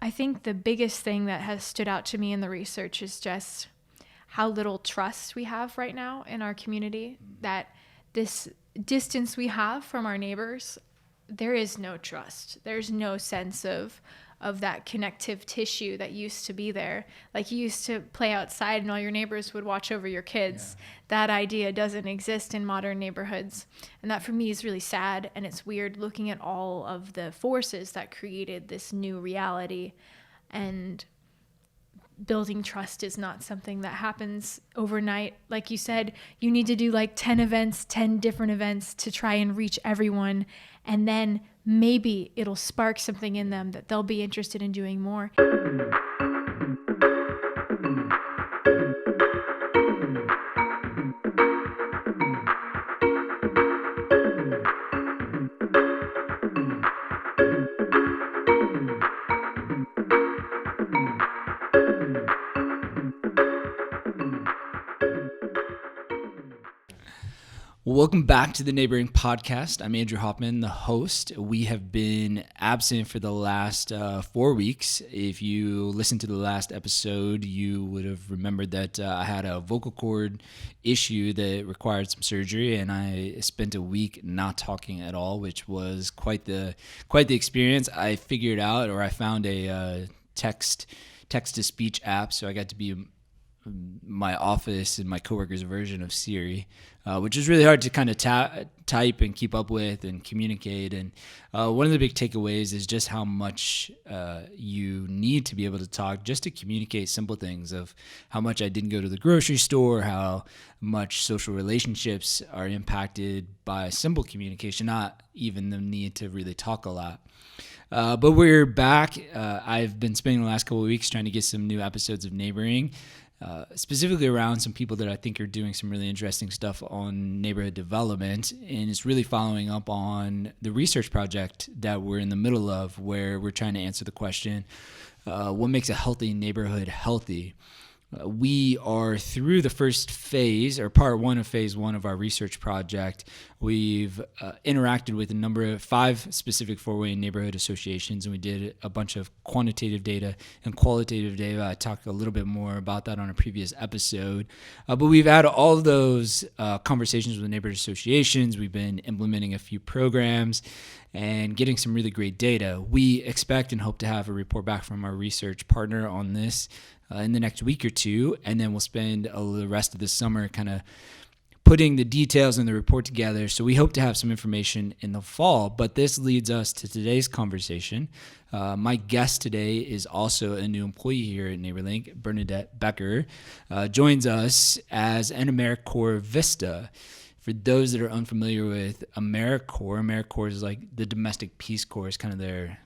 I think the biggest thing that has stood out to me in the research is just how little trust we have right now in our community, that this distance we have from our neighbors, there is no trust. There's no sense of that connective tissue that used to be there. Like you used to play outside and all your neighbors would watch over your kids. Yeah. That idea doesn't exist in modern neighborhoods. And that for me is really sad. And it's weird looking at all of the forces that created this new reality. And building trust is not something that happens overnight. Like you said, you need to do like 10 different events to try and reach everyone. And then maybe it'll spark something in them that they'll be interested in doing more. Welcome back to the NeighborLink podcast. I'm Andrew Hoffman, the host. We have been absent for the last 4 weeks. If you listened to the last episode, you would have remembered that I had a vocal cord issue that required some surgery, and I spent a week not talking at all, which was quite the experience. I figured out, or I found a text-to-speech app, so I got to be my office and my coworker's version of Siri, which is really hard to kind of type and keep up with and communicate. And one of the big takeaways is just how much you need to be able to talk just to communicate simple things of how much I didn't go to the grocery store, how much social relationships are impacted by simple communication, not even the need to really talk a lot. But we're back. I've been spending the last couple of weeks trying to get some new episodes of Neighboring, specifically around some people that I think are doing some really interesting stuff on neighborhood development. And it's really following up on the research project that we're in the middle of, where we're trying to answer the question, what makes a healthy neighborhood healthy? We are through the first phase, or part one of phase one of our research project. We've interacted with a number of 5 specific 4-way neighborhood associations, and we did a bunch of quantitative data and qualitative data. I talked a little bit more about that on a previous episode. But we've had all of those conversations with neighborhood associations. We've been implementing a few programs and getting some really great data. We expect and hope to have a report back from our research partner on this in the next week or two, and then we'll spend the rest of the summer kind of putting the details in the report together. So we hope to have some information in the fall, but this leads us to today's conversation. My guest today is also a new employee here at NeighborLink. Bernadette Baker joins us as an AmeriCorp VISTA. For those that are unfamiliar with AmeriCorp is like the Domestic Peace Corps, is kind of their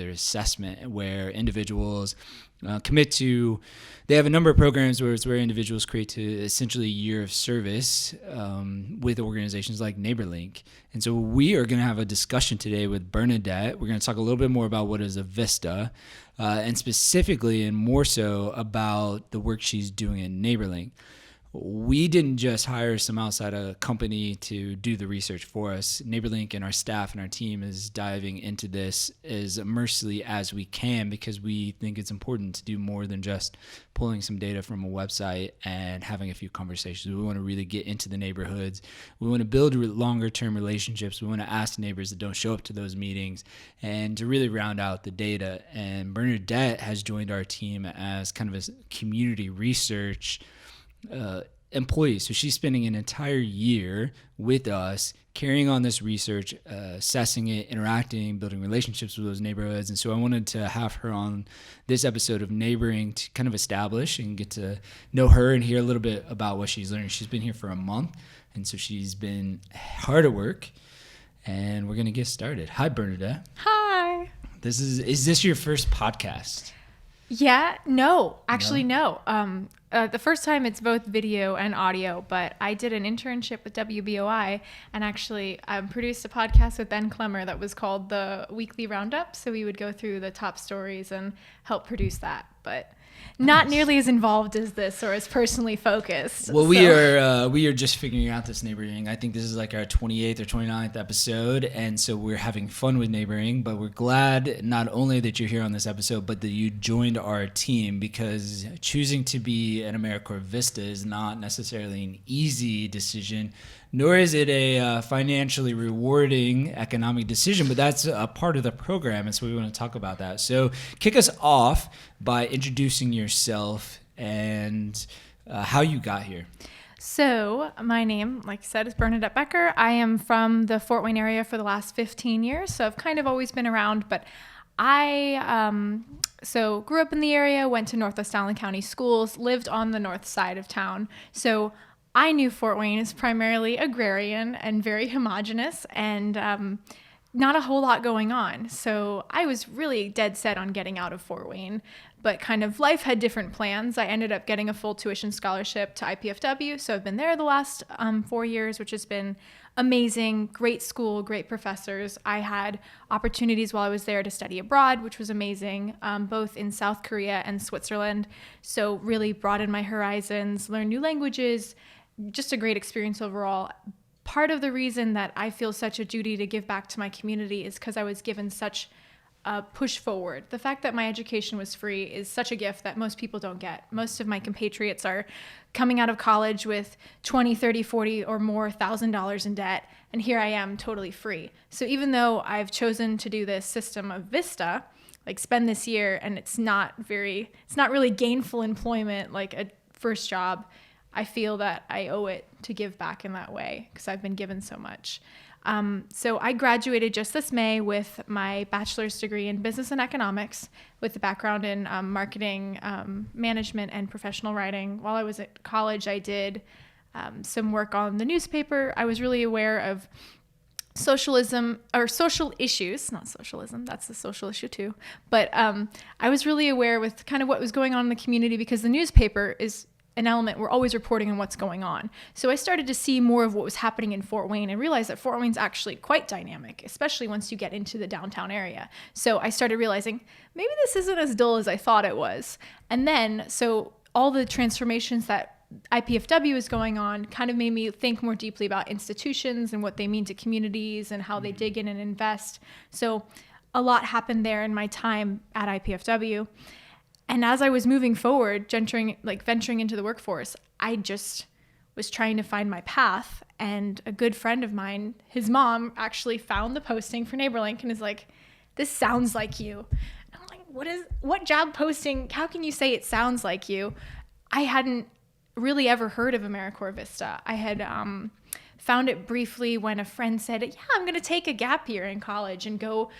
assessment, where individuals commit to. They have a number of programs where individuals create to essentially a year of service with organizations like NeighborLink. And so we are going to have a discussion today with Bernadette. We're going to talk a little bit more about what is a VISTA, and specifically and more so about the work she's doing at NeighborLink. We didn't just hire some outside company to do the research for us. NeighborLink and our staff and our team is diving into this as immersively as we can, because we think it's important to do more than just pulling some data from a website and having a few conversations. We want to really get into the neighborhoods. We want to build longer-term relationships. We want to ask neighbors that don't show up to those meetings and to really round out the data. And Bernadette has joined our team as kind of a community research employee. So she's spending an entire year with us, carrying on this research, assessing it, interacting, building relationships with those neighborhoods. And so I wanted to have her on this episode of Neighboring to kind of establish and get to know her and hear a little bit about what she's learning. She's been here for a month, and so she's been hard at work, and we're going to get started. Hi, Bernadette. Hi. Is this your first podcast? Yeah, no, actually, no. the first time it's both video and audio, but I did an internship with WBOI and actually produced a podcast with Ben Clemmer that was called the Weekly Roundup. So we would go through the top stories and help produce that, but not nearly as involved as this or as personally focused. Well, we are just figuring out this neighboring. I think this is like our 28th or 29th episode, and so we're having fun with neighboring, but we're glad not only that you're here on this episode, but that you joined our team, because choosing to be an AmeriCorp VISTA is not necessarily an easy decision, nor is it a financially rewarding economic decision, but that's a part of the program, and so we want to talk about that. So kick us off by introducing yourself and how you got here. So my name, like I said, is Bernadette Baker. I am from the Fort Wayne area for the last 15 years, so I've kind of always been around, but I grew up in the area, went to Northwest Allen County schools, lived on the north side of town. So I knew Fort Wayne is primarily agrarian and very homogenous and not a whole lot going on. So I was really dead set on getting out of Fort Wayne, but kind of life had different plans. I ended up getting a full tuition scholarship to IPFW. So I've been there the last 4 years, which has been amazing. Great school, great professors. I had opportunities while I was there to study abroad, which was amazing, both in South Korea and Switzerland. So really broadened my horizons, learned new languages, just a great experience overall. Part of the reason that I feel such a duty to give back to my community is because I was given such a push forward. The fact that my education was free is such a gift that most people don't get. Most of my compatriots are coming out of college with $20, $30, $40 or more $1,000 in debt, and here I am totally free. So even though I've chosen to do this system of VISTA, like spend this year, and it's not really gainful employment like a first job, I feel that I owe it to give back in that way because I've been given so much. So I graduated just this May with my bachelor's degree in business and economics with a background in marketing, management, and professional writing. While I was at college, I did some work on the newspaper. I was really aware of socialism or social issues, not socialism, that's a social issue too. But I was really aware with kind of what was going on in the community because the newspaper is an element we're always reporting on what's going on. So I started to see more of what was happening in Fort Wayne and realized that Fort Wayne's actually quite dynamic, especially once you get into the downtown area. So I started realizing maybe this isn't as dull as I thought it was. And then, so all the transformations that IPFW is going on kind of made me think more deeply about institutions and what they mean to communities and how they dig in and invest. So a lot happened there in my time at IPFW. And as I was moving forward, venturing into the workforce, I just was trying to find my path. And a good friend of mine, his mom, actually found the posting for NeighborLink and is like, "This sounds like you." And I'm like, what job posting? How can you say it sounds like you? I hadn't really ever heard of AmeriCorp VISTA. I had found it briefly when a friend said, "Yeah, I'm going to take a gap year in college and go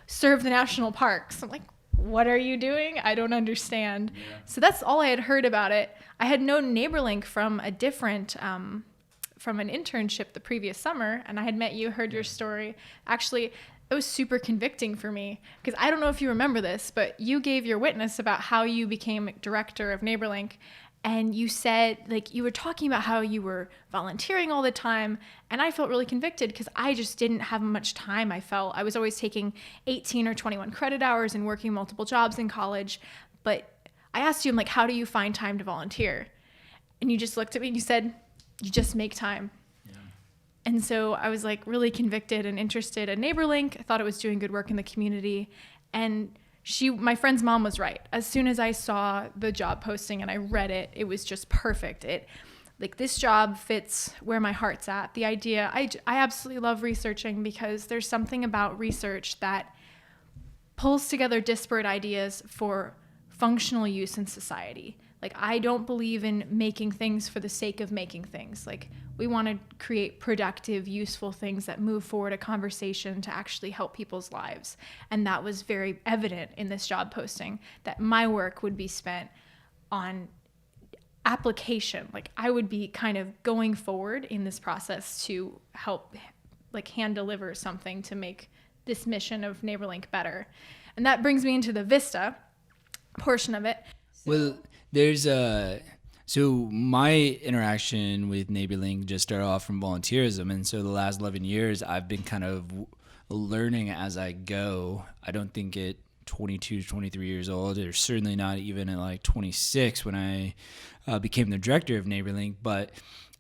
serve the national parks." I'm like, "What are you doing? I don't understand." Yeah. So that's all I had heard about it. I had known NeighborLink from a different, from an internship the previous summer, and I had met you, heard your story. Actually, it was super convicting for me because I don't know if you remember this, but you gave your witness about how you became director of NeighborLink. And you said, you were talking about how you were volunteering all the time. And I felt really convicted because I just didn't have much time. I felt I was always taking 18 or 21 credit hours and working multiple jobs in college. But I asked you, I'm like, how do you find time to volunteer? And you just looked at me and you said, you just make time. Yeah. And so I was really convicted and interested in NeighborLink. I thought it was doing good work in the community. And my friend's mom was right. As soon as I saw the job posting and I read it, it was just perfect. This job fits where my heart's at. The idea, I absolutely love researching because there's something about research that pulls together disparate ideas for functional use in society. I don't believe in making things for the sake of making things. We want to create productive, useful things that move forward a conversation to actually help people's lives. And that was very evident in this job posting, that my work would be spent on application. I would be kind of going forward in this process to help hand deliver something to make this mission of NeighborLink better. And that brings me into the VISTA portion of it. Well, there's So my interaction with NeighborLink just started off from volunteerism. And so the last 11 years, I've been kind of learning as I go. I don't think at 22, 23 years old, or certainly not even at like 26 when I became the director of NeighborLink, but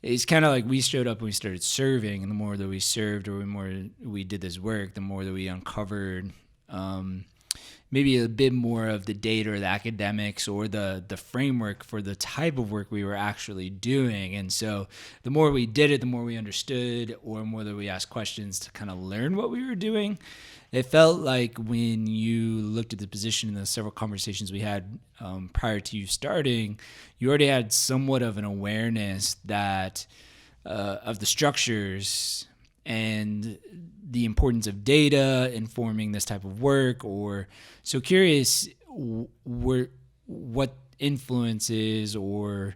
it's kind of like we showed up and we started serving, and the more that we served or the more we did this work, the more that we uncovered maybe a bit more of the data or the academics or the framework for the type of work we were actually doing. And so the more we did it, the more we understood, or more that we asked questions to kind of learn what we were doing. It felt like when you looked at the position in the several conversations we had prior to you starting, you already had somewhat of an awareness that of the structures and the importance of data informing this type of work. Or so curious what influences or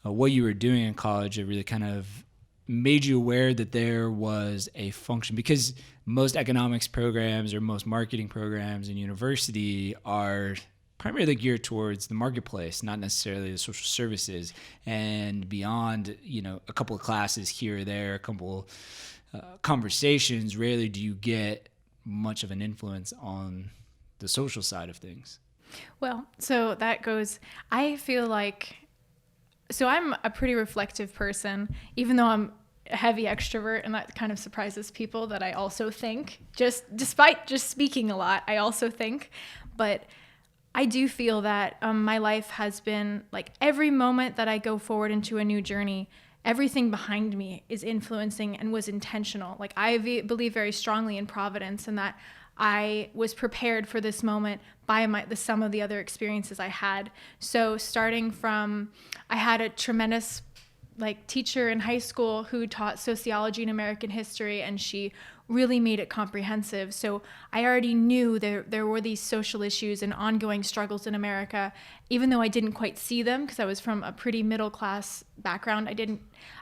what you were doing in college that really kind of made you aware that there was a function, because most economics programs or most marketing programs in university are primarily geared towards the marketplace, not necessarily the social services. And beyond, a couple of classes here or there, a couple conversations, rarely do you get much of an influence on the social side of things. Well, so that goes, I feel like, so I'm a pretty reflective person, even though I'm a heavy extrovert, and that kind of surprises people that I also think, despite just speaking a lot, I also think. But I do feel that my life has been like every moment that I go forward into a new journey, everything behind me is influencing and was intentional. Like I believe very strongly in providence, and that I was prepared for this moment by the sum of the other experiences I had. So starting from, I had a tremendous teacher in high school who taught sociology and American history, and she really made it comprehensive. So I already knew there were these social issues and ongoing struggles in America, even though I didn't quite see them because I was from a pretty middle class background.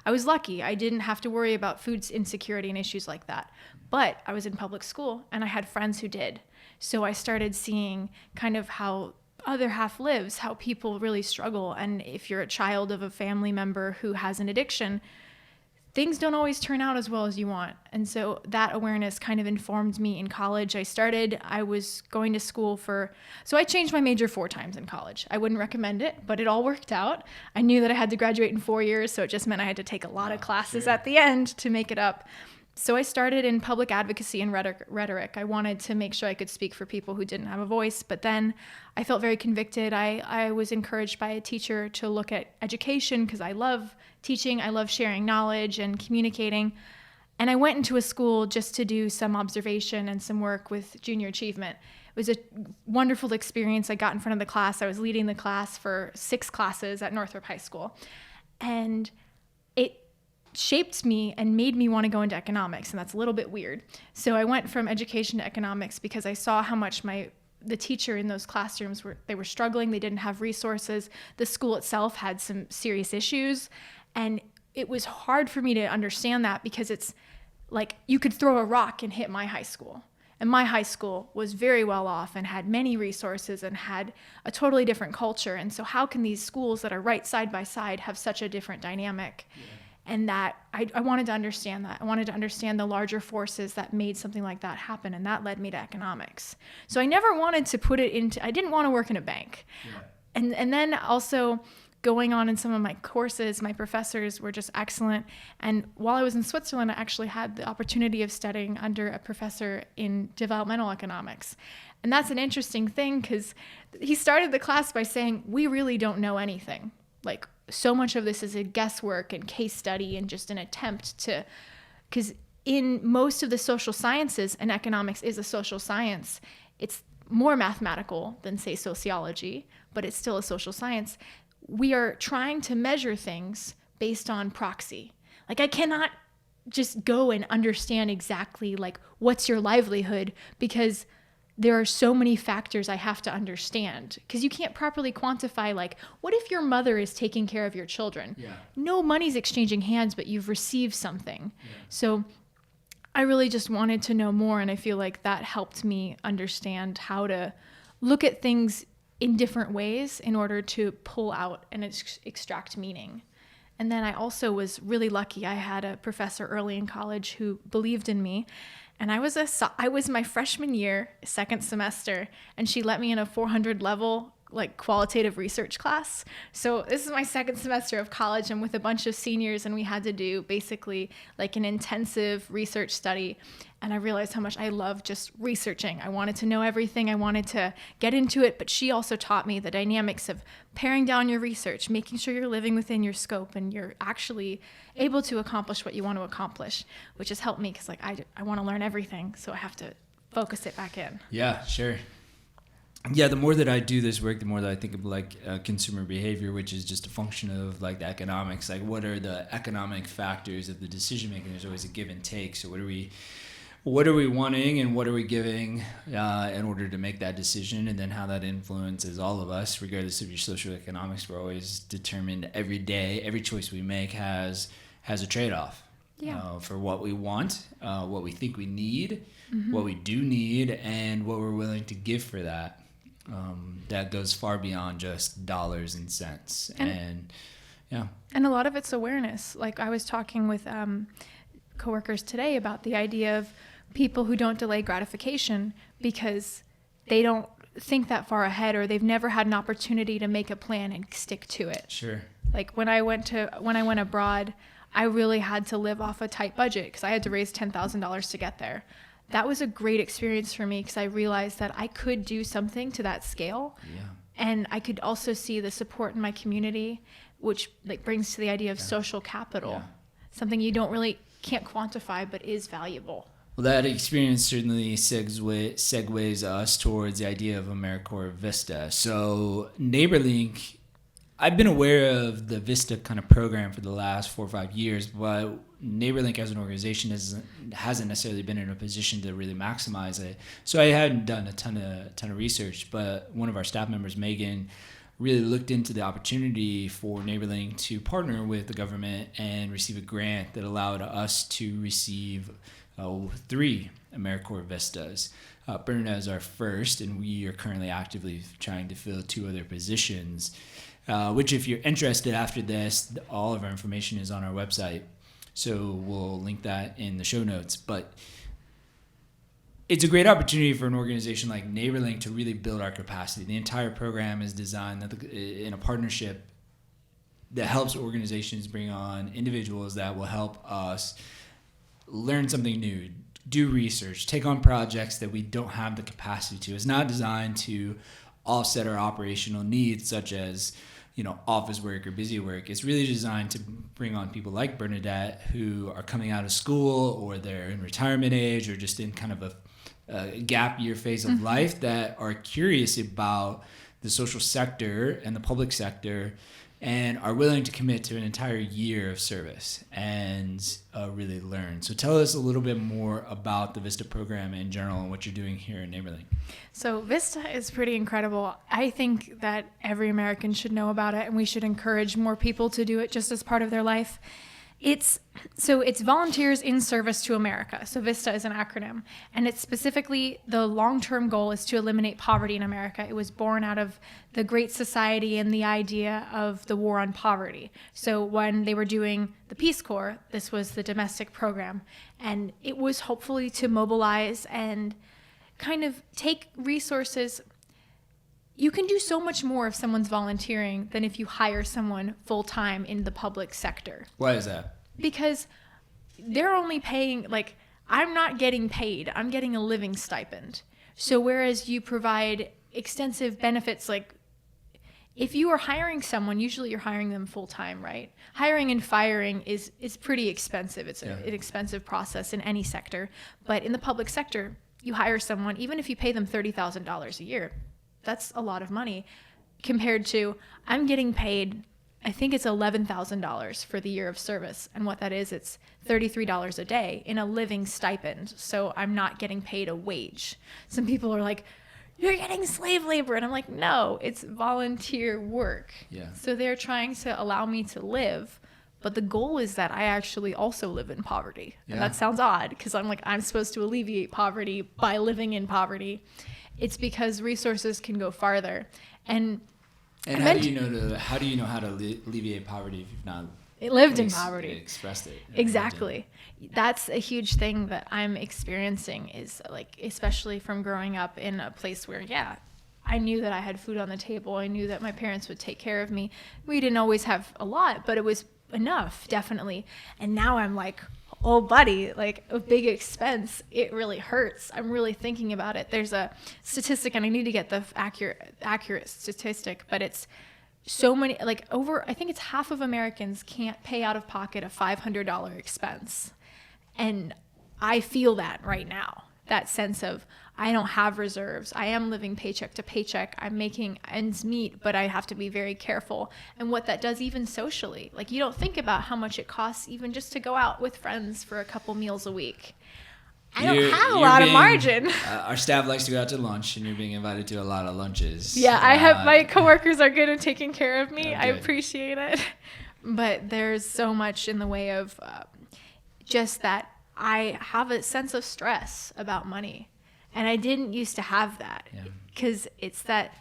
I was lucky. I didn't have to worry about food insecurity and issues like that. But I was in public school and I had friends who did. So I started seeing kind of how other half lives, how people really struggle. And if you're a child of a family member who has an addiction, things don't always turn out as well as you want. And so that awareness kind of informed me in college. I was going to school so I changed my major 4 times in college. I wouldn't recommend it, but it all worked out. I knew that I had to graduate in 4 years, so it just meant I had to take a lot of classes at the end to make it up. So I started in public advocacy and rhetoric. I wanted to make sure I could speak for people who didn't have a voice, but then I felt very convicted. I was encouraged by a teacher to look at education because I love teaching. I love sharing knowledge and communicating. And I went into a school just to do some observation and some work with junior achievement. It was a wonderful experience. I got in front of the class. I was leading the class for 6 classes at Northrop High School. And it shaped me and made me want to go into economics, and that's a little bit weird. So I went from education to economics because I saw how much the teacher in those classrooms were struggling. They didn't have resources. The school itself had some serious issues, and it was hard for me to understand that because it's like you could throw a rock and hit my high school. And my high school was very well off and had many resources and had a totally different culture. And so how can these schools that are right side by side have such a different dynamic? Yeah. And that I wanted to understand that. I wanted to understand the larger forces that made something like that happen. And that led me to economics. So I never wanted to I didn't want to work in a bank. Yeah. And then also going on in some of my courses, my professors were just excellent. And while I was in Switzerland, I actually had the opportunity of studying under a professor in developmental economics. And that's an interesting thing because he started the class by saying, we really don't know anything. So much of this is a guesswork and case study and just an attempt to, because in most of the social sciences, and economics is a social science, it's more mathematical than, say, sociology, but it's still a social science. We are trying to measure things based on proxy. I cannot just go and understand exactly what's your livelihood because there are so many factors I have to understand because you can't properly quantify what if your mother is taking care of your children? Yeah. No money's exchanging hands, but you've received something. Yeah. So I really just wanted to know more, and I feel like that helped me understand how to look at things in different ways in order to pull out and extract meaning. And then I also was really lucky. I had a professor early in college who believed in me. And I was my freshman year, second semester, and she let me in a 400 level like qualitative research class. So this is my second semester of college. I'm with a bunch of seniors, and we had to do basically like an intensive research study. And I realized how much I love just researching. I wanted to know everything. I wanted to get into it. But she also taught me the dynamics of paring down your research, making sure you're living within your scope and you're actually able to accomplish what you want to accomplish, which has helped me because like I want to learn everything. So I have to focus it back in. Yeah, sure. Yeah, the more that I do this work, the more that I think of like consumer behavior, which is just a function of like the economics. Like, what are the economic factors of the decision making? There's always a give and take. So what are we wanting and what are we giving in order to make that decision, and then how that influences all of us, regardless of your social economics. We're always determined every day. Every choice we make has a trade-off for what we want, what we think we need, what we do need, and what we're willing to give for that. That goes far beyond just dollars and cents. And a lot of it's awareness. Like I was talking with coworkers today about the idea of people who don't delay gratification because they don't think that far ahead, or they've never had an opportunity to make a plan and stick to it. Sure. Like when I went abroad, I really had to live off a tight budget because I had to raise $10,000 to get there. That was a great experience for me because I realized that I could do something to that scale. Yeah. And I could also see the support in my community, which like brings to the idea of social capital, something you can't quantify, but is valuable. Well, that experience certainly segues us towards the idea of AmeriCorp VISTA. So NeighborLink, I've been aware of the VISTA kind of program for the last 4 or 5 years, but NeighborLink as an organization hasn't necessarily been in a position to really maximize it. So I hadn't done a ton of research, but one of our staff members, Megan, really looked into the opportunity for NeighborLink to partner with the government and receive a grant that allowed us to receive 3 AmeriCorp VISTAs. Bernadette is our first, and we are currently actively trying to fill 2 other positions, which if you're interested after this, all of our information is on our website. So we'll link that in the show notes. But it's a great opportunity for an organization like NeighborLink to really build our capacity. The entire program is designed in a partnership that helps organizations bring on individuals that will help us learn something new, do research, take on projects that we don't have the capacity to. It's not designed to offset our operational needs, such as office work or busy work. It's really designed to bring on people like Bernadette who are coming out of school, or they're in retirement age, or just in kind of a gap year phase of life, that are curious about the social sector and the public sector and are willing to commit to an entire year of service and really learn. So tell us a little bit more about the VISTA program in general and what you're doing here in NeighborLink. So VISTA is pretty incredible. I think that every American should know about it, and we should encourage more people to do it just as part of their life. It's Volunteers in Service to America. So VISTA is an acronym, and it's specifically, the long-term goal is to eliminate poverty in America. It was born out of the Great Society and the idea of the war on poverty. So when they were doing the Peace Corps, this was the domestic program, and it was hopefully to mobilize and kind of take resources. You can do so much more if someone's volunteering than if you hire someone full-time in the public sector. Why is that? Because they're only paying, like, I'm not getting paid. I'm getting a living stipend. So whereas you provide extensive benefits, like if you are hiring someone, usually you're hiring them full-time, right? Hiring and firing is pretty expensive. It's an expensive process in any sector. But in the public sector, you hire someone, even if you pay them $30,000 a year, that's a lot of money compared to, I'm getting paid, I think it's $11,000 for the year of service. And what that is, it's $33 a day in a living stipend. So I'm not getting paid a wage. Some people are like, you're getting slave labor. And I'm like, no, it's volunteer work. Yeah. So they're trying to allow me to live. But the goal is that I actually also live in poverty. Yeah. And that sounds odd because I'm supposed to alleviate poverty by living in poverty. it's because resources can go farther. And how do you know how to alleviate poverty if you've not lived in poverty, expressed it? Exactly. That's a huge thing that I'm experiencing, is like, especially from growing up in a place where, I knew that I had food on the table. I knew that my parents would take care of me. We didn't always have a lot, but it was enough, definitely. And now I'm like, oh buddy, like a big expense, it really hurts. I'm really thinking about it. There's a statistic, and I need to get the accurate statistic, but it's so many, like I think it's half of Americans can't pay out of pocket a $500 expense. And I feel that right now, that sense of, I don't have reserves. I am living paycheck to paycheck. I'm making ends meet, but I have to be very careful. And what that does even socially, like you don't think about how much it costs even just to go out with friends for a couple meals a week. I don't have a lot of margin. Our staff likes to go out to lunch, and you're being invited to a lot of lunches. Yeah, I have, my coworkers are good at taking care of me. I appreciate it. But there's so much in the way of just that I have a sense of stress about money. And I didn't used to have that, because it's that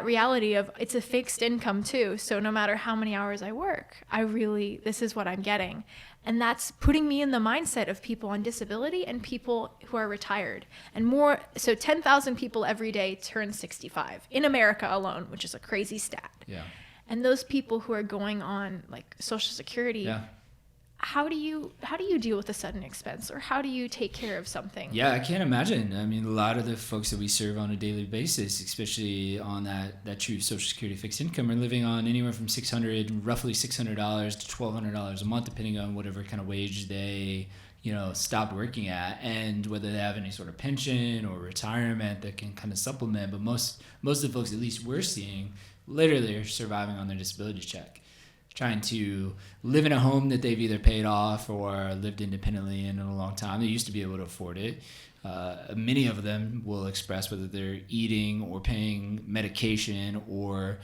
reality of, it's a fixed income too. So no matter how many hours I work, this is what I'm getting. And that's putting me in the mindset of people on disability and people who are retired. And more, so 10,000 people every day turn 65 in America alone, which is a crazy stat. Yeah. And those people who are going on like Social Security, how do you deal with a sudden expense, or how do you take care of something? Yeah, I can't imagine. I mean, a lot of the folks that we serve on a daily basis, especially on that true Social Security fixed income, are living on anywhere from roughly $600 to $1,200 a month, depending on whatever kind of wage they stopped working at, and whether they have any sort of pension or retirement that can kind of supplement. But most of the folks, at least we're seeing, literally are surviving on their disability check, trying to live in a home that they've either paid off or lived independently in a long time. They used to be able to afford it. Many of them will express whether they're eating or paying medication, or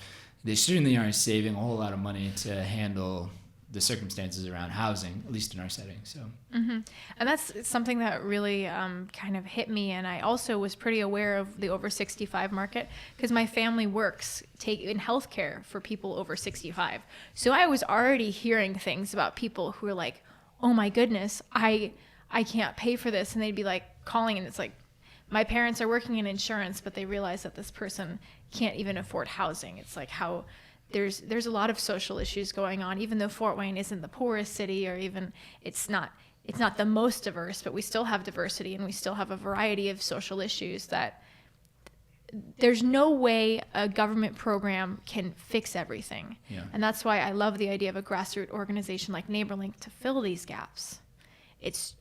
they certainly aren't saving a whole lot of money to handle the circumstances around housing, at least in our setting. So, and that's something that really kind of hit me. And I also was pretty aware of the over 65 market, because my family works in healthcare for people over 65. So I was already hearing things about people who are like, oh my goodness, I can't pay for this. And they'd be like calling, and it's like, my parents are working in insurance, but they realize that this person can't even afford housing. It's like how there's a lot of social issues going on, even though Fort Wayne isn't the poorest city, or even it's not the most diverse, but we still have diversity, and we still have a variety of social issues that there's no way a government program can fix everything. Yeah. And that's why I love the idea of a grassroots organization like NeighborLink to fill these gaps. It's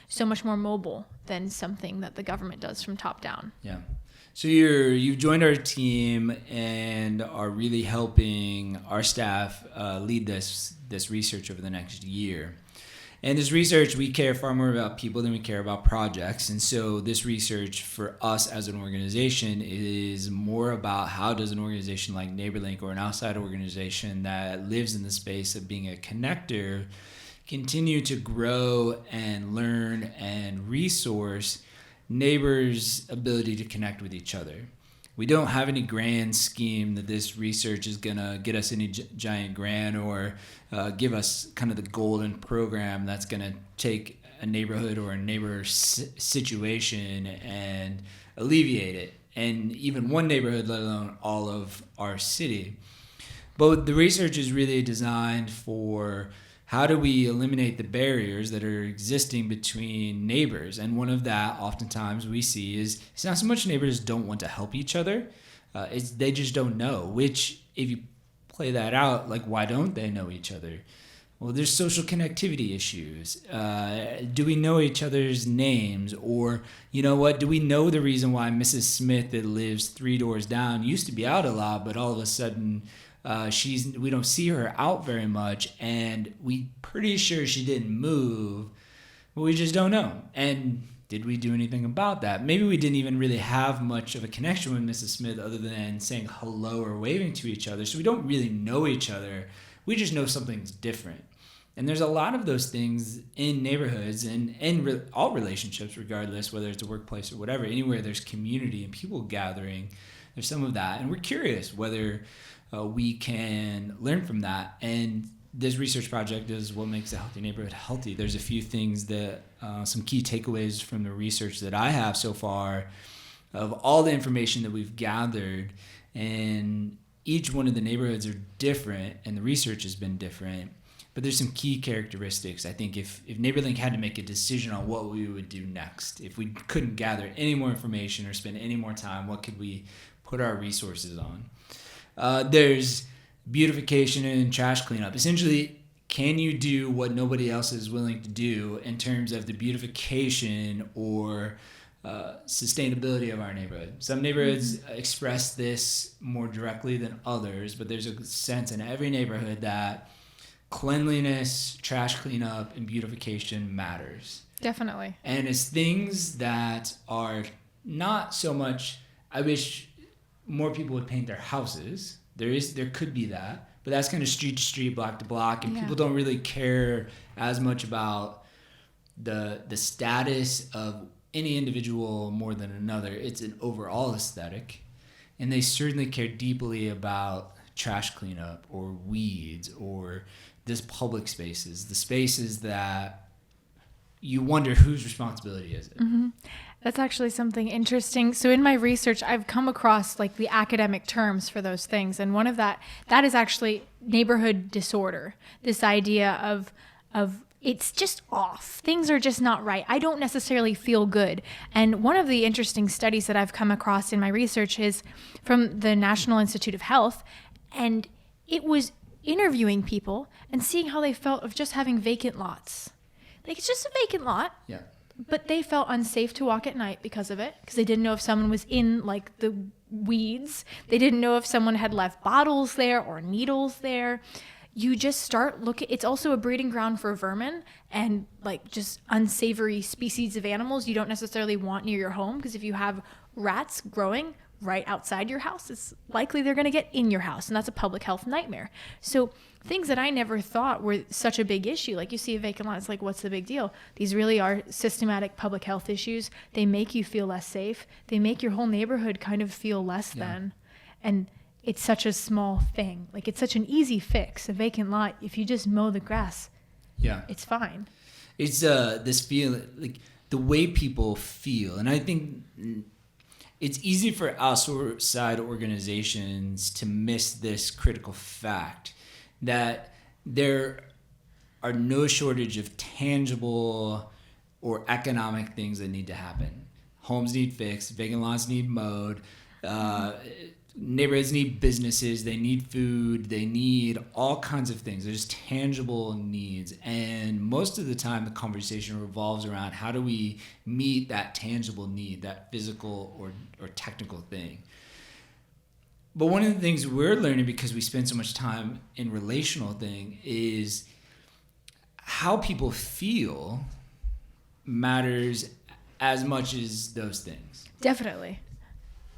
so much more mobile than something that the government does from top down. Yeah. So you've joined our team and are really helping our staff lead this research over the next year. And this research, we care far more about people than we care about projects. And so this research for us as an organization is more about how does an organization like NeighborLink, or an outside organization that lives in the space of being a connector, continue to grow and learn and resource neighbors' ability to connect with each other. We don't have any grand scheme that this research is going to get us any giant grant, or give us kind of the golden program that's going to take a neighborhood or a neighbor situation and alleviate it, and even one neighborhood, let alone all of our city. But the research is really designed for how do we eliminate the barriers that are existing between neighbors? And one of that oftentimes we see is it's not so much neighbors don't want to help each other. They just don't know, which if you play that out, like why don't they know each other? Well, there's social connectivity issues. Do we know each other's names? Or, you know what, do we know the reason why Mrs. Smith that lives 3 doors down used to be out a lot, but all of a sudden we don't see her out very much, and we pretty sure she didn't move, but we just don't know. And did we do anything about that? Maybe we didn't even really have much of a connection with Mrs. Smith other than saying hello or waving to each other, so we don't really know each other. We just know something's different. And there's a lot of those things in neighborhoods and in all relationships, regardless, whether it's a workplace or whatever, anywhere there's community and people gathering, there's some of that. And we're curious whether we can learn from that. And this research project is what makes a healthy neighborhood healthy. There's a few things that, some key takeaways from the research that I have so far of all the information that we've gathered. And each one of the neighborhoods are different and the research has been different. But there's some key characteristics. I think if NeighborLink had to make a decision on what we would do next, if we couldn't gather any more information or spend any more time, what could we put our resources on? There's beautification and trash cleanup. Essentially, can you do what nobody else is willing to do in terms of the beautification or sustainability of our neighborhood? Some neighborhoods express this more directly than others, but there's a sense in every neighborhood that cleanliness, trash cleanup, and beautification matters. Definitely. And it's things that are not so much, I wish more people would paint their houses. There could be that, but that's kind of street to street, block to block, and people don't really care as much about the status of any individual more than another. It's an overall aesthetic, and they certainly care deeply about trash cleanup or weeds or this public spaces, the spaces that you wonder whose responsibility is it. Mm-hmm. That's actually something interesting. So in my research, I've come across like the academic terms for those things. And one of that is actually neighborhood disorder. This idea of it's just off. Things are just not right. I don't necessarily feel good. And one of the interesting studies that I've come across in my research is from the National Institute of Health. And it was interviewing people and seeing how they felt of just having vacant lots. Like, it's just a vacant lot. Yeah. But they felt unsafe to walk at night because of it, because they didn't know if someone was in like the weeds. They didn't know if someone had left bottles there or needles there. You just start looking. It's also a breeding ground for vermin and like just unsavory species of animals you don't necessarily want near your home, because if you have rats growing right outside your house, it's likely they're going to get in your house, and that's a public health nightmare. So things that I never thought were such a big issue, like you see a vacant lot, it's like, what's the big deal? These really are systematic public health issues. They make you feel less safe. They make your whole neighborhood kind of feel less than. And it's such a small thing. Like, it's such an easy fix, a vacant lot. If you just mow the grass, it's fine. It's this feeling, like the way people feel. And I think it's easy for outside organizations to miss this critical fact that there are no shortage of tangible or economic things that need to happen. Homes need fixed, vacant lots need mowed, neighborhoods need businesses, they need food, they need all kinds of things. There's tangible needs. And most of the time the conversation revolves around how do we meet that tangible need, that physical or technical thing. But one of the things we're learning, because we spend so much time in relational thing, is how people feel matters as much as those things. Definitely.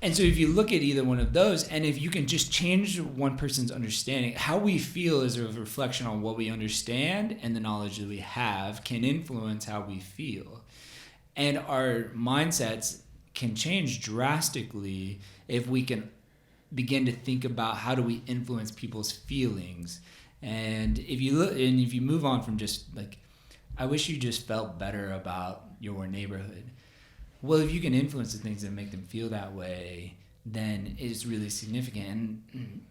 And so if you look at either one of those, and if you can just change one person's understanding, how we feel is a reflection on what we understand, and the knowledge that we have can influence how we feel. And our mindsets can change drastically if we can begin to think about how do we influence people's feelings. And if you look, and if you move on from just like, I wish you just felt better about your neighborhood. Well, if you can influence the things that make them feel that way, then it's really significant. And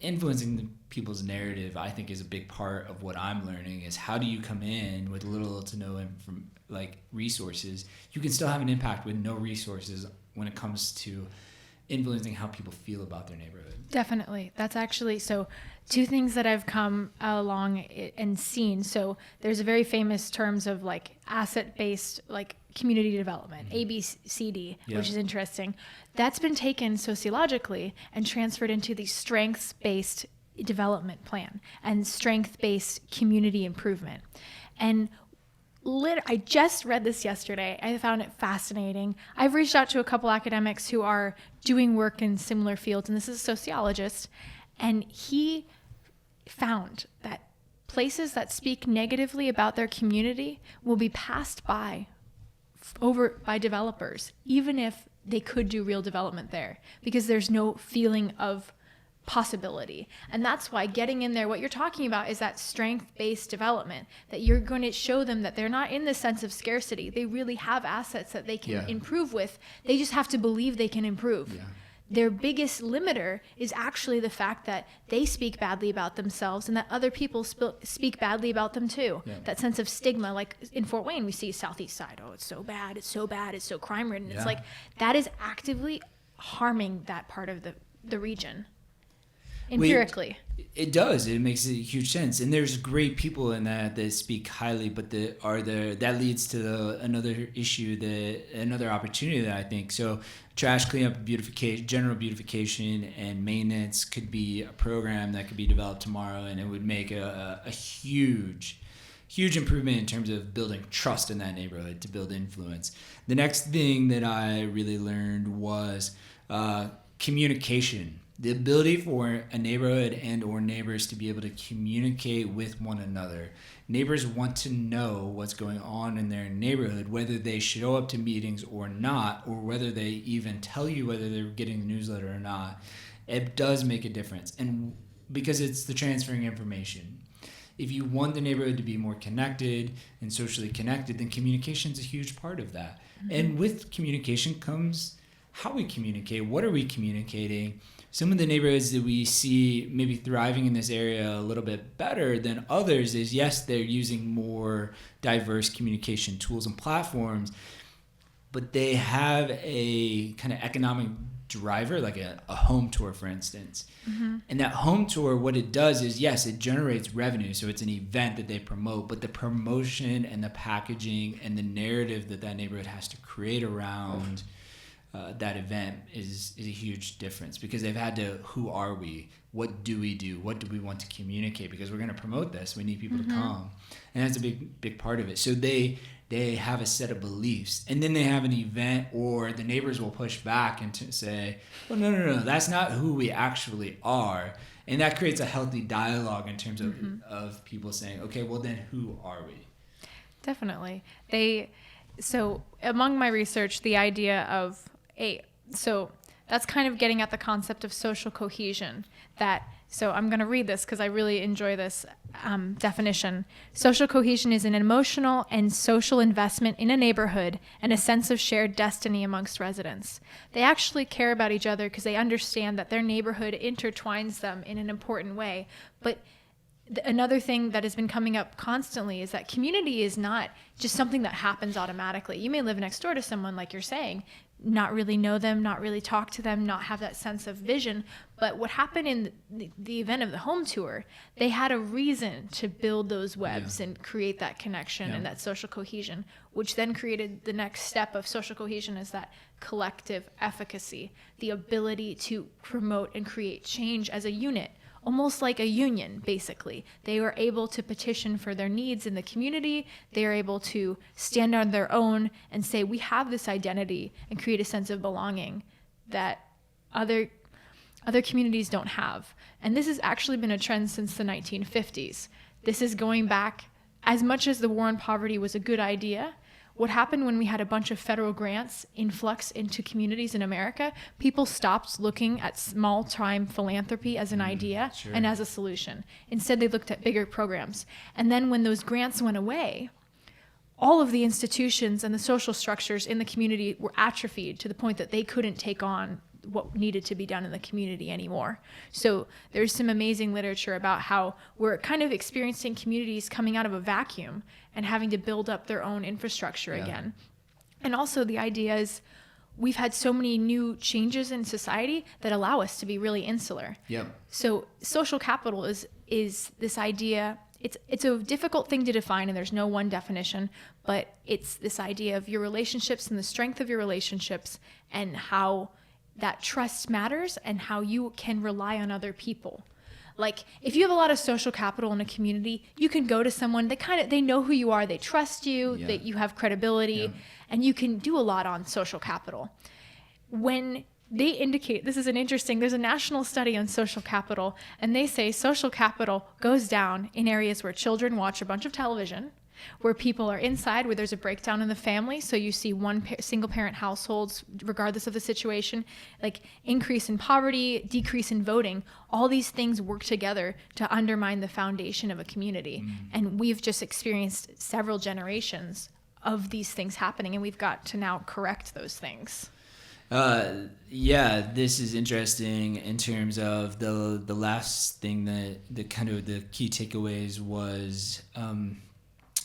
influencing the people's narrative, I think, is a big part of what I'm learning, is how do you come in with little to no resources. You can still have an impact with no resources when it comes to influencing how people feel about their neighborhood. Definitely. That's actually, so two things that I've come along and seen. So there's a very famous terms of like asset-based like community development, ABCD, which is interesting. That's been taken sociologically and transferred into the strengths-based development plan and strength-based community improvement. And I just read this yesterday. I found it fascinating. I've reached out to a couple academics who are doing work in similar fields, and this is a sociologist, and he found that places that speak negatively about their community will be passed over by developers, even if they could do real development there, because there's no feeling of possibility. And that's why getting in there, what you're talking about is that strength-based development, that you're going to show them that they're not in the sense of scarcity. They really have assets that they can improve with. They just have to believe they can improve. Their biggest limiter is actually the fact that they speak badly about themselves and that other people speak badly about them too. That sense of stigma, like in Fort Wayne, we see Southeast Side, oh, it's so bad, it's so bad, it's so crime ridden. It's like that is actively harming that part of the region. Empirically. It does. It makes a huge sense. And there's great people in that speak highly, but that leads to another issue, another opportunity that I think. So trash cleanup, beautification, general beautification and maintenance could be a program that could be developed tomorrow, and it would make a huge improvement in terms of building trust in that neighborhood to build influence. The next thing that I really learned was communication. The ability for a neighborhood and or neighbors to be able to communicate with one another. Neighbors want to know what's going on in their neighborhood, whether they show up to meetings or not, or whether they even tell you whether they're getting the newsletter or not. It does make a difference, and because it's the transferring information. If you want the neighborhood to be more connected and socially connected, then communication is a huge part of that. And with communication comes how we communicate. What are we communicating? Some of the neighborhoods that we see maybe thriving in this area a little bit better than others is, yes, they're using more diverse communication tools and platforms, but they have a kind of economic driver, like a home tour, for instance. And that home tour, what it does is, yes, it generates revenue. So it's an event that they promote, but the promotion and the packaging and the narrative that neighborhood has to create around that event is a huge difference, because they've had to, who are we? What do we do? What do we want to communicate? Because we're going to promote this. We need people to come. And that's a big part of it. So they have a set of beliefs, and then they have an event, or the neighbors will push back and say, well, no, that's not who we actually are. And that creates a healthy dialogue in terms of people saying, okay, well then who are we? Definitely. So among my research, the idea of so that's kind of getting at the concept of social cohesion. So I'm going to read this because I really enjoy this definition. Social cohesion is an emotional and social investment in a neighborhood and a sense of shared destiny amongst residents. They actually care about each other because they understand that their neighborhood intertwines them in an important way. But another thing that has been coming up constantly is that community is not just something that happens automatically. You may live next door to someone, like you're saying, not really know them, not really talk to them, not have that sense of vision. But what happened in the event of the home tour, they had a reason to build those webs and create that connection and that social cohesion, which then created the next step of social cohesion, is that collective efficacy, the ability to promote and create change as a unit. Almost like a union, basically. They were able to petition for their needs in the community. They are able to stand on their own and say, we have this identity, and create a sense of belonging that other communities don't have. And this has actually been a trend since the 1950s. This is going back, as much as the war on poverty was a good idea. What happened when we had a bunch of federal grants influx into communities in America, people stopped looking at small-time philanthropy as an idea and as a solution. Instead, they looked at bigger programs. And then when those grants went away, all of the institutions and the social structures in the community were atrophied to the point that they couldn't take on what needed to be done in the community anymore. So there's some amazing literature about how we're kind of experiencing communities coming out of a vacuum and having to build up their own infrastructure again. And also the idea is we've had so many new changes in society that allow us to be really insular. So social capital is this idea. It's a difficult thing to define, and there's no one definition, but it's this idea of your relationships and the strength of your relationships, and how that trust matters, and how you can rely on other people. Like, if you have a lot of social capital in a community, you can go to someone, they know who you are, they trust you, that you have credibility, and you can do a lot on social capital. When they indicate, this is an interesting, there's a national study on social capital, and they say social capital goes down in areas where children watch a bunch of television, where people are inside, where there's a breakdown in the family. So you see single parent households, regardless of the situation, like increase in poverty, decrease in voting. All these things work together to undermine the foundation of a community. And we've just experienced several generations of these things happening, and we've got to now correct those things. Yeah, this is interesting in terms of the last thing that the kind of the key takeaways was,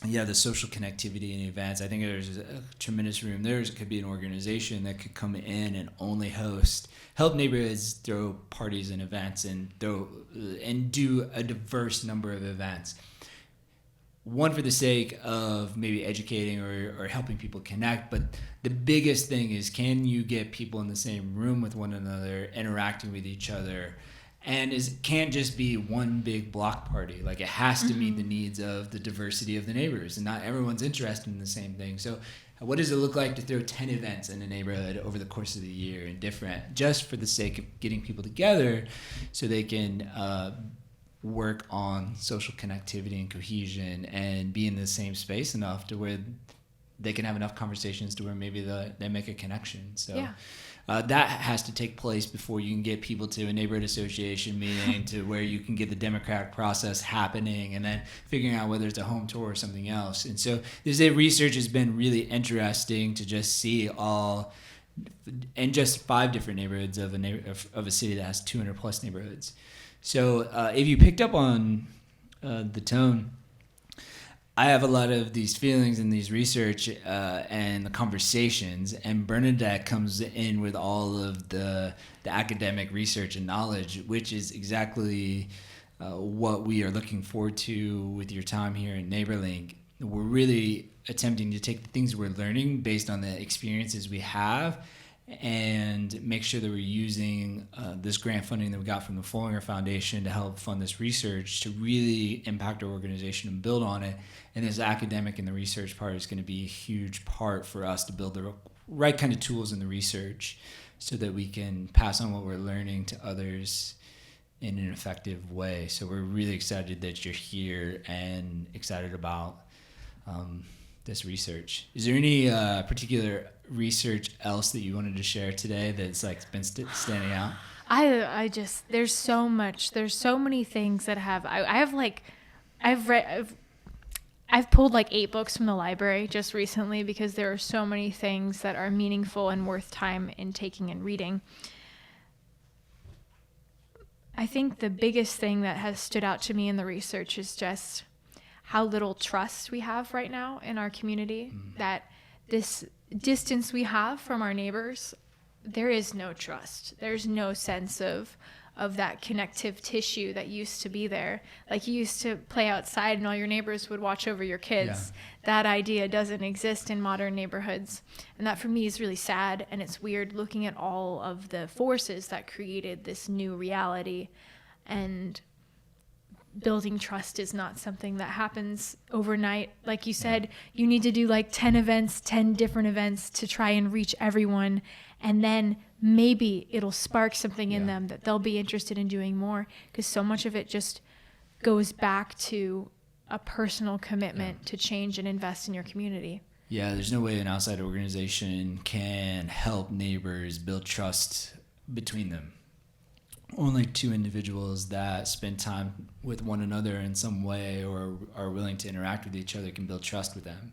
the social connectivity in events. I think there's a tremendous room. There could be an organization that could come in and only help neighborhoods throw parties and events and do a diverse number of events. One, for the sake of maybe educating or helping people connect, but the biggest thing is, can you get people in the same room with one another, interacting with each other? And it can't just be one big block party. Like, it has to meet the needs of the diversity of the neighbors, and not everyone's interested in the same thing. So what does it look like to throw 10 events in a neighborhood over the course of the year, and different, just for the sake of getting people together so they can work on social connectivity and cohesion and be in the same space enough to where they can have enough conversations to where maybe they make a connection. So that has to take place before you can get people to a neighborhood association meeting to where you can get the democratic process happening and then figuring out whether it's a home tour or something else. And so this research has been really interesting to just see all in just 5 different neighborhoods of a city that has 200 plus neighborhoods. So if you picked up on the tone, I have a lot of these feelings in these research and the conversations, and Bernadette comes in with all of the academic research and knowledge, which is exactly what we are looking forward to with your time here at NeighborLink. We're really attempting to take the things we're learning based on the experiences we have and make sure that we're using this grant funding that we got from the Follinger Foundation to help fund this research to really impact our organization and build on it. And this academic and the research part is going to be a huge part for us to build the right kind of tools in the research so that we can pass on what we're learning to others in an effective way. So we're really excited that you're here and excited about this research. Is there any particular research else that you wanted to share today that's like been standing out? I just, there's so many things that I've pulled like 8 books from the library just recently because there are so many things that are meaningful and worth time in taking and reading. I think the biggest thing that has stood out to me in the research is just how little trust we have right now in our community, that this distance we have from our neighbors, there is no trust. There's no sense of that connective tissue that used to be there. Like, you used to play outside and all your neighbors would watch over your kids. Yeah. That idea doesn't exist in modern neighborhoods. And that for me is really sad, and it's weird looking at all of the forces that created this new reality. And building trust is not something that happens overnight. Like you said, you need to do like 10 different events to try and reach everyone. And then maybe it'll spark something in them that they'll be interested in doing more, because so much of it just goes back to a personal commitment to change and invest in your community. Yeah, there's no way an outside organization can help neighbors build trust between them. Only 2 individuals that spend time with one another in some way or are willing to interact with each other can build trust with them.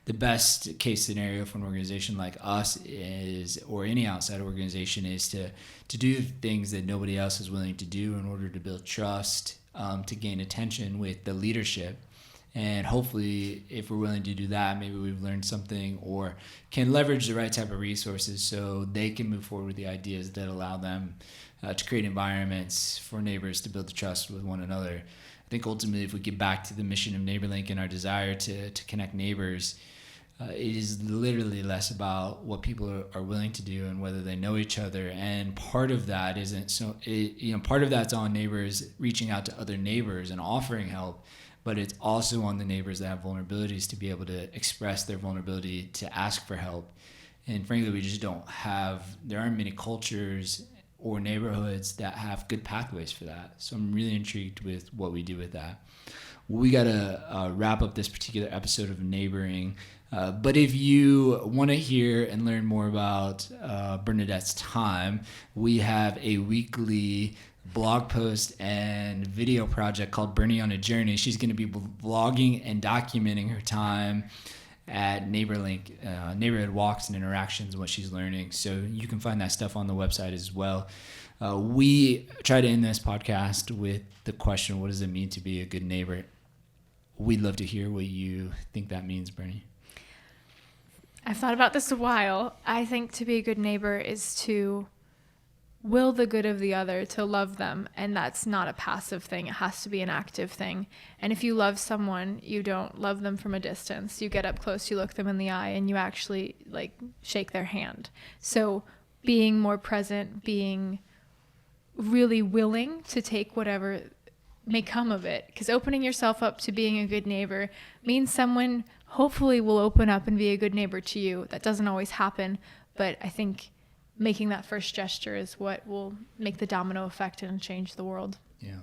The best case scenario for an organization like us is, or any outside organization, is to do things that nobody else is willing to do in order to build trust, to gain attention with the leadership. And hopefully, if we're willing to do that, maybe we've learned something or can leverage the right type of resources so they can move forward with the ideas that allow them to create environments for neighbors to build the trust with one another. I think ultimately, if we get back to the mission of NeighborLink and our desire to connect neighbors, it is literally less about what people are willing to do and whether they know each other. And part of that part of that's on neighbors reaching out to other neighbors and offering help, but it's also on the neighbors that have vulnerabilities to be able to express their vulnerability, to ask for help. And frankly, there aren't many cultures or neighborhoods that have good pathways for that. So I'm really intrigued with what we do with that. We got to wrap up this particular episode of Neighboring. But if you want to hear and learn more about Bernadette's time, we have a weekly blog post and video project called Bernie on a Journey. She's going to be vlogging and documenting her time at NeighborLink, neighborhood walks and interactions, what she's learning. So you can find that stuff on the website as well. We try to end this podcast with the question, what does it mean to be a good neighbor? We'd love to hear what you think that means, Bernie. I've thought about this a while. I think to be a good neighbor is to will the good of the other, to love them. And that's not a passive thing. It has to be an active thing. And if you love someone, you don't love them from a distance. You get up close, you look them in the eye, and you actually shake their hand. So being more present, being really willing to take whatever may come of it. Because opening yourself up to being a good neighbor means someone hopefully will open up and be a good neighbor to you. That doesn't always happen, but I think making that first gesture is what will make the domino effect and change the world. Yeah.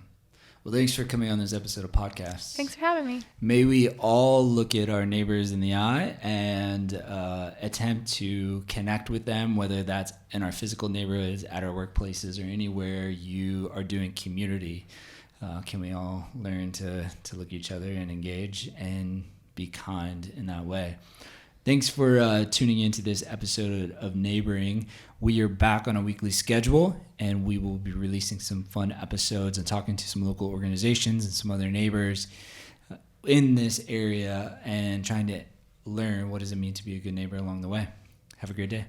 Well, thanks for coming on this episode of podcast. Thanks for having me. May we all look at our neighbors in the eye and attempt to connect with them, whether that's in our physical neighborhoods, at our workplaces, or anywhere you are doing community. Can we all learn to look at each other and engage and be kind in that way? Thanks for tuning into this episode of Neighboring. We are back on a weekly schedule, and we will be releasing some fun episodes and talking to some local organizations and some other neighbors in this area and trying to learn what does it mean to be a good neighbor along the way. Have a great day.